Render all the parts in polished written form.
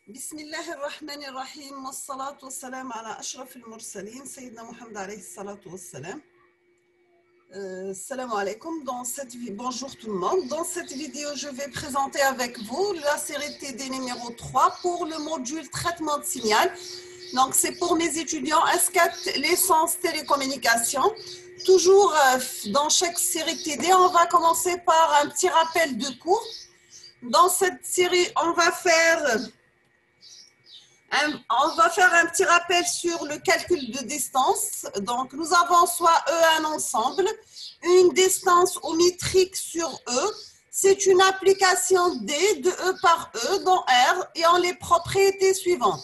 بسم الله الرحمن الرحيم والصلاة والسلام على أشرف المرسلين سيدنا محمد عليه الصلاة والسلام. Salam alaikum. Bonjour tout le monde. Dans cette vidéo, je vais présenter avec vous la série TD numéro 3 pour le module traitement de signal. Donc, c'est pour mes étudiants S4 licence télécommunication. Toujours dans chaque série TD, on va commencer par un petit rappel de cours. Dans cette série, on va faire un petit rappel sur le calcul de distance. Donc, nous avons soit E1 ensemble, une distance au métrique sur E. C'est une application D de E par E dans R et en les propriétés suivantes.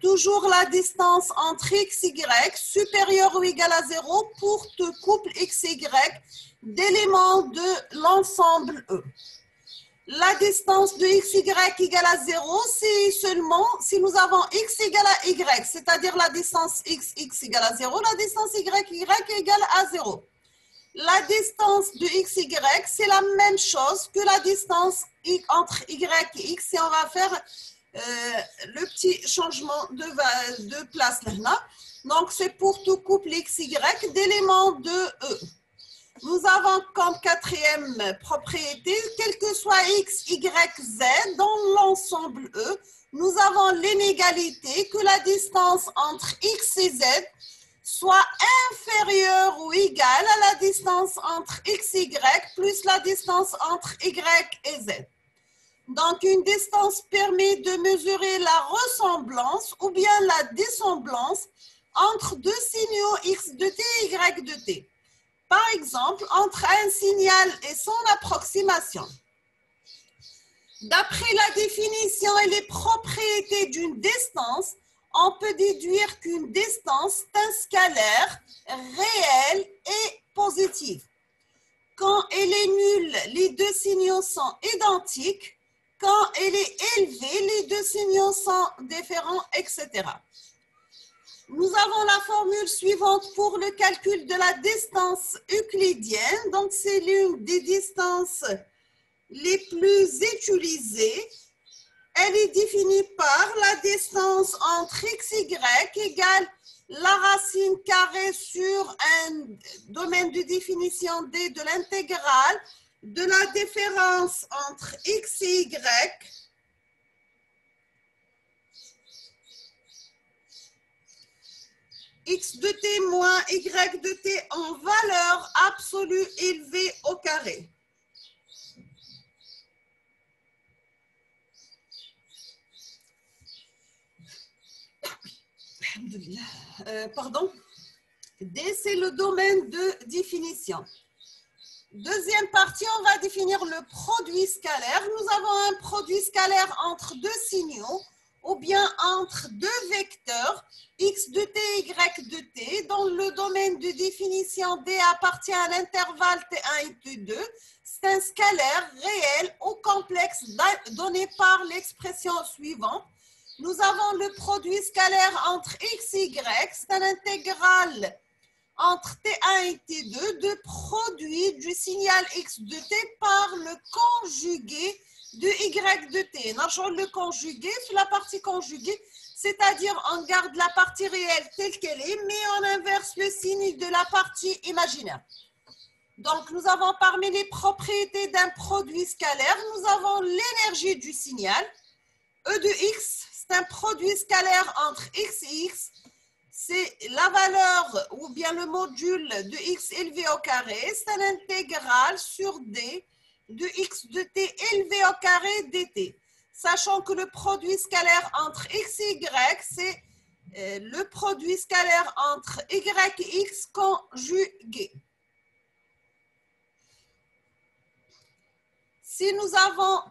Toujours la distance entre X, Y supérieure ou égale à 0 pour tout couple X, Y d'éléments de l'ensemble E. La distance de x, y égale à 0, c'est seulement si nous avons x égale à y, c'est-à-dire la distance x égale à 0, la distance y égale à 0. La distance de x, y, c'est la même chose que la distance entre y et x, et on va faire le petit changement de place là. Donc, c'est pour tout couple x, y d'éléments de E. Nous avons comme quatrième propriété, quel que soit x, y, z dans l'ensemble E, nous avons l'inégalité que la distance entre x et z soit inférieure ou égale à la distance entre x, y plus la distance entre y et z. Donc, une distance permet de mesurer la ressemblance ou bien la dissemblance entre deux signaux x de t et y de t. Par exemple, entre un signal et son approximation. D'après la définition et les propriétés d'une distance, on peut déduire qu'une distance est un scalaire réel et positif. Quand elle est nulle, les deux signaux sont identiques. Quand elle est élevée, les deux signaux sont différents, etc. Nous avons la formule suivante pour le calcul de la distance euclidienne. Donc, c'est l'une des distances les plus utilisées. Elle est définie par la distance entre x, y égale la racine carrée sur un domaine de définition D de l'intégrale de la différence entre x et y x de t moins y de t en valeur absolue élevée au carré. Pardon. D, c'est le domaine de définition. Deuxième partie, on va définir le produit scalaire. Nous avons un produit scalaire entre deux signaux ou bien entre deux vecteurs x de t et y de t, dont le domaine de définition D appartient à l'intervalle T1 et T2. C'est un scalaire réel ou complexe donné par l'expression suivante. Nous avons le produit scalaire entre x et y, c'est un intégral entre T1 et T2 de produit du signal x de t par le conjugué de y de t. Le conjugué, c'est la partie conjuguée, c'est-à-dire on garde la partie réelle telle qu'elle est, mais on inverse le signe de la partie imaginaire. Donc, nous avons parmi les propriétés d'un produit scalaire, nous avons l'énergie du signal. E de x, c'est un produit scalaire entre x et x. C'est la valeur ou bien le module de x élevé au carré. C'est un intégral sur D de x de t élevé au carré dt. Sachant que le produit scalaire entre x et y, c'est le produit scalaire entre y et x conjugué. Si nous avons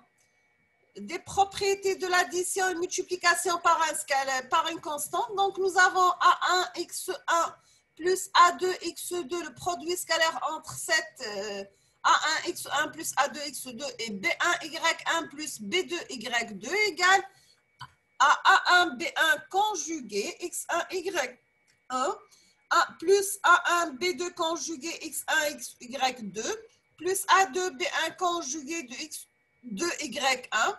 des propriétés de l'addition et multiplication par un scalaire, par une constante, donc nous avons A1 x1 plus A2 x2, le produit scalaire entre cette A1 x1 plus A2 x2 et B1 y1 plus B2 y2 égale à A1 B1 conjugué x1 y1 plus A1 B2 conjugué x1 y2 plus A2 B1 conjugué de x2 y1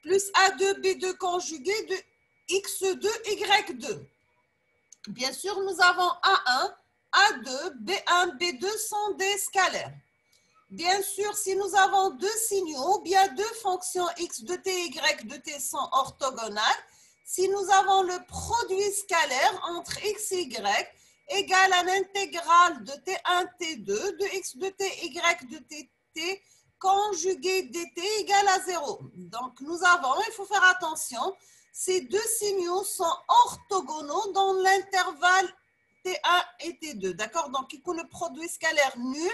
plus A2, B2 conjugué de X2, Y2. Bien sûr, nous avons A1, A2, B1, B2 sont des scalaires. Bien sûr, si nous avons deux signaux, bien deux fonctions x de t, y de t sont orthogonales. Si nous avons le produit scalaire entre x et y égale à l'intégrale de t1, t2 de x de t, y de t, t conjugué dt égale à 0. Donc, nous avons, il faut faire attention, ces deux signaux sont orthogonaux dans l'intervalle T1 et T2, d'accord? Donc, il y a le produit scalaire nul.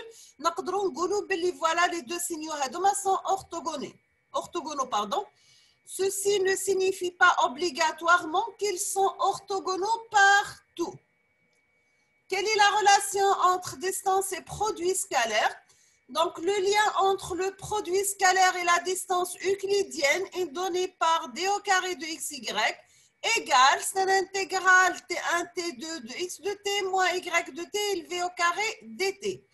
Voilà, les deux signaux sont orthogonaux. Ceci ne signifie pas obligatoirement qu'ils sont orthogonaux partout. Quelle est la relation entre distance et produit scalaire? Donc, le lien entre le produit scalaire et la distance euclidienne est donné par d au carré de xy égale, c'est l'intégrale T1, T2 de x de t moins y de t élevé au carré dt.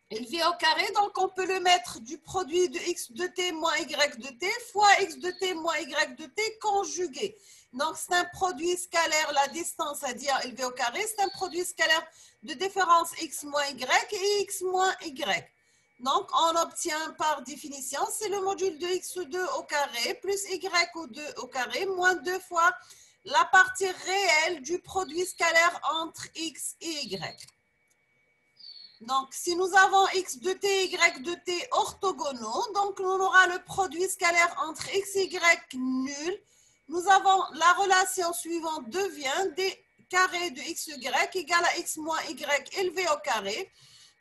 Élevé au carré, donc on peut le mettre du produit de x de t moins y de t fois x de t moins y de t conjugué. Donc c'est un produit scalaire, la distance à dire élevé au carré, c'est un produit scalaire de différence x moins y et x moins y. Donc, on obtient par définition, c'est le module de x2 au carré plus y2 au carré moins 2 fois la partie réelle du produit scalaire entre x et y. Donc, si nous avons x de t, y de t orthogonaux, donc on aura le produit scalaire entre x et y nul. Nous avons la relation suivante devient d carré de xy égale à x moins y élevé au carré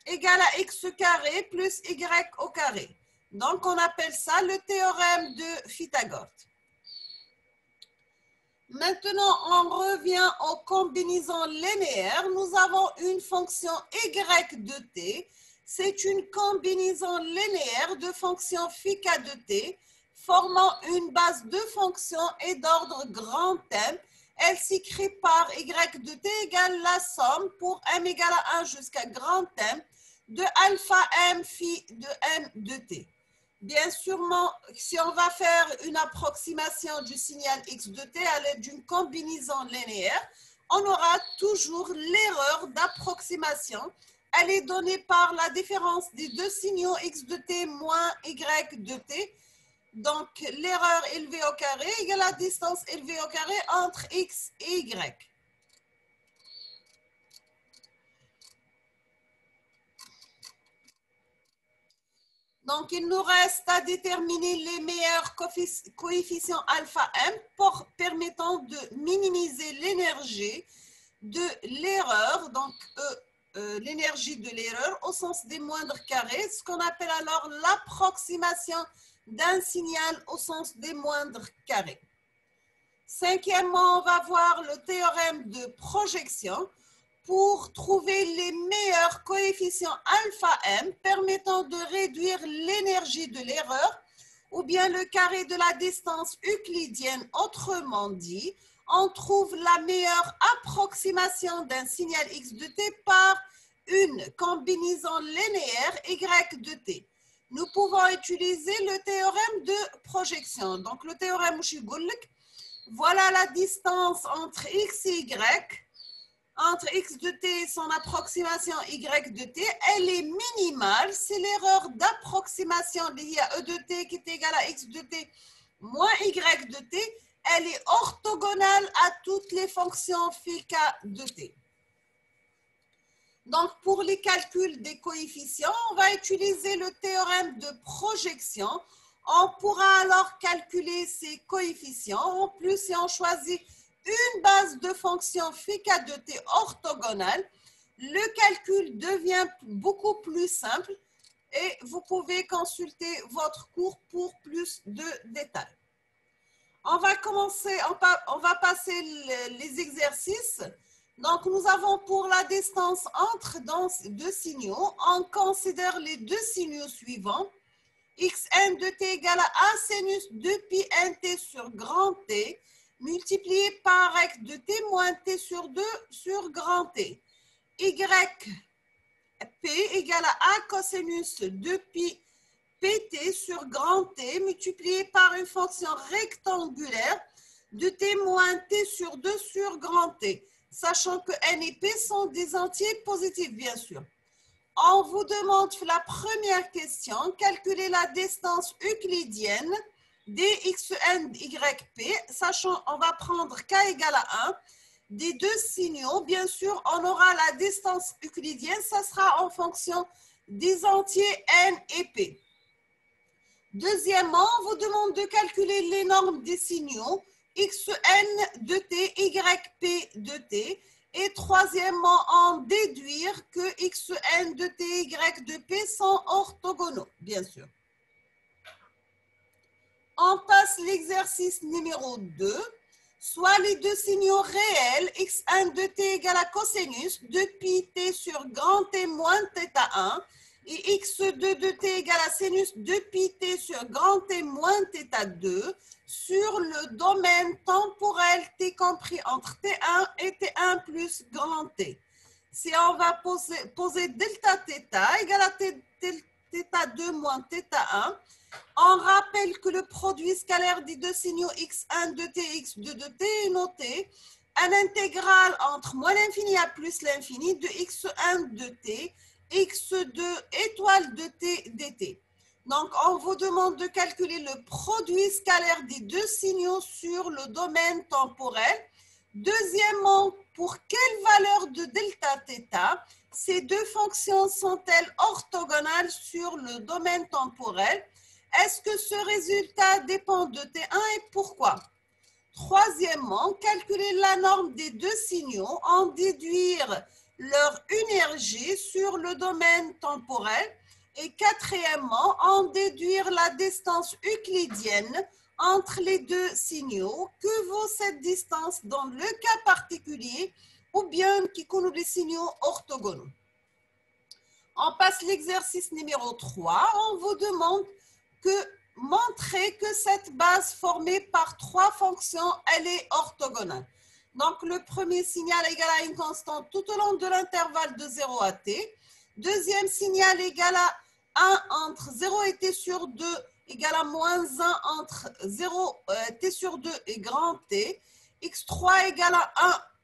égale à x carré plus y au carré. Donc, on appelle ça le théorème de Pythagore. Maintenant, on revient aux combinaisons linéaires. Nous avons une fonction y de t. C'est une combinaison linéaire de fonctions phi k de t formant une base de fonctions et d'ordre grand M. Elle s'écrit par y de t égale la somme pour m égale à 1 jusqu'à grand M de alpha m phi de m de t. Bien sûr, si on va faire une approximation du signal x de t à l'aide d'une combinaison linéaire, on aura toujours l'erreur d'approximation. Elle est donnée par la différence des deux signaux x de t moins y de t. Donc, l'erreur élevée au carré égale la distance élevée au carré entre x et y. Donc, il nous reste à déterminer les meilleurs coefficients alpha m permettant de minimiser l'énergie de l'erreur, donc l'énergie de l'erreur au sens des moindres carrés, ce qu'on appelle alors l'approximation d'un signal au sens des moindres carrés. Cinquièmement, on va voir le théorème de projection pour trouver les meilleurs coefficients alpha m permettant de réduire l'énergie de l'erreur ou bien le carré de la distance euclidienne. Autrement dit, on trouve la meilleure approximation d'un signal x de t par une combinaison linéaire y de t. Nous pouvons utiliser le théorème de projection. Donc, le théorème Mouchigoulik, voilà la distance entre x et y. Entre x de t et son approximation y de t, elle est minimale. C'est l'erreur d'approximation liée à e de t qui est égale à x de t moins y de t. Elle est orthogonale à toutes les fonctions phi k de t. Donc, pour les calculs des coefficients, on va utiliser le théorème de projection. On pourra alors calculer ces coefficients. En plus, si on choisit une base de fonction phi k de t orthogonale, le calcul devient beaucoup plus simple et vous pouvez consulter votre cours pour plus de détails. On va commencer, on va passer les exercices. Donc, nous avons pour la distance entre deux signaux, on considère les deux signaux suivants. Xn de t égale à sinus 2 pi nt sur grand T multiplié par x de t moins t sur 2 sur grand T. Y p égale à cosinus 2 pi pt sur grand T multiplié par une fonction rectangulaire de T moins T sur 2 sur grand T, sachant que N et P sont des entiers positifs, bien sûr. On vous demande la première question, calculer la distance euclidienne dxn yp, sachant on va prendre k égale à 1 des deux signaux. Bien sûr, on aura la distance euclidienne, ça sera en fonction des entiers n et p. Deuxièmement, on vous demande de calculer les normes des signaux xn de t, yp de t. Et troisièmement, en déduire que xn de t, y de p sont orthogonaux, bien sûr. On passe l'exercice numéro 2, soit les deux signaux réels, x1 de t égale à cosinus de pi t sur grand T moins θ1 et x2 de t égale à sinus de pi t sur grand T moins θ2 sur le domaine temporel t compris entre t1 et t1 plus grand T. Si on va poser delta θ égale à θ2 moins θ1, on rappelle que le produit scalaire des deux signaux x1 de t et x2 de t est noté à l'intégrale entre moins l'infini à plus l'infini de x1 de t, x2 étoile de t dt. Donc, on vous demande de calculer le produit scalaire des deux signaux sur le domaine temporel. Deuxièmement, pour quelle valeur de delta θ ces deux fonctions sont-elles orthogonales sur le domaine temporel? Est-ce que ce résultat dépend de T1 et pourquoi? Troisièmement, calculer la norme des deux signaux, en déduire leur énergie sur le domaine temporel. Et quatrièmement, en déduire la distance euclidienne entre les deux signaux. Que vaut cette distance dans le cas particulier ou bien qui connaît les signaux orthogonaux? On passe l'exercice numéro 3. On vous demande montrer que cette base formée par trois fonctions, elle est orthogonale. Donc, le premier signal égale à une constante tout au long de l'intervalle de 0 à t. Deuxième signal égale à 1 entre 0 et t sur 2 égale à moins 1 entre 0 t sur 2 et grand T. x3 égale à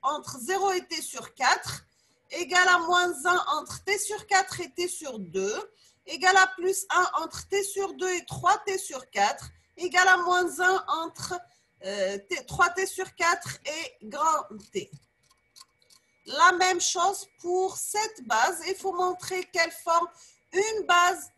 1 entre 0 et t sur 4 égale à moins 1 entre t sur 4 et t sur 2 égale à plus 1 entre t sur 2 et 3t sur 4 égale à moins 1 entre 3t sur 4 et grand T. La même chose pour cette base. Il faut montrer qu'elle forme une base,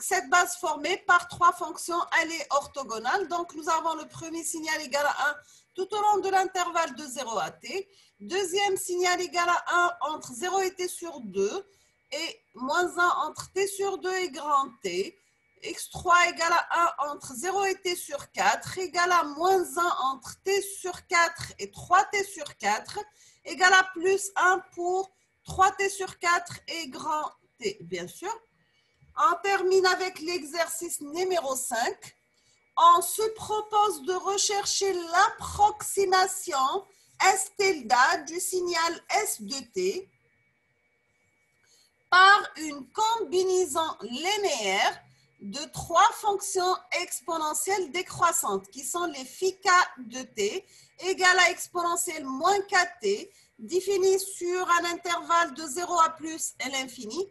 cette base formée par trois fonctions, elle est orthogonale. Donc, nous avons le premier signal égal à 1 tout au long de l'intervalle de 0 à t. Deuxième signal égal à 1 entre 0 et t sur 2 et moins 1 entre t sur 2 et grand T. x3 égale à 1 entre 0 et t sur 4 égale à moins 1 entre t sur 4 et 3t sur 4 égale à plus 1 pour 3t sur 4 et grand T, bien sûr. On termine avec l'exercice numéro 5. On se propose de rechercher l'approximation S tilde du signal S de t par une combinaison linéaire de trois fonctions exponentielles décroissantes qui sont les phi k de t égale à exponentielle moins kt définies sur un intervalle de 0 à plus et l'infini.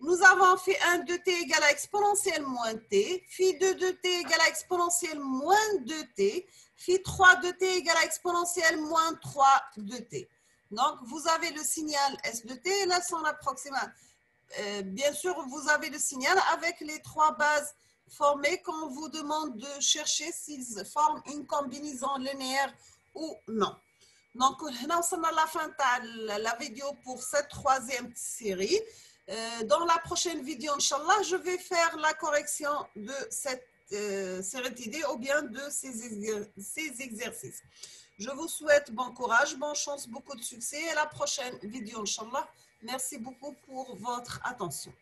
Nous avons phi 1 de t égale à exponentielle moins t, phi 2 de t égale à exponentielle moins 2t, phi 3 de t égale à exponentielle moins 3 de t. Donc, vous avez le signal S de t et là, son approximation. Bien sûr, vous avez le signal avec les trois bases formées qu'on vous demande de chercher s'ils forment une combinaison linéaire ou non. Donc, nous sommes à la fin de la vidéo pour cette troisième série. Dans la prochaine vidéo, Inch'Allah, je vais faire la correction de cette série d'idées ou bien de ces exercices. Je vous souhaite bon courage, bonne chance, beaucoup de succès et à la prochaine vidéo, Inch'Allah. Merci beaucoup pour votre attention.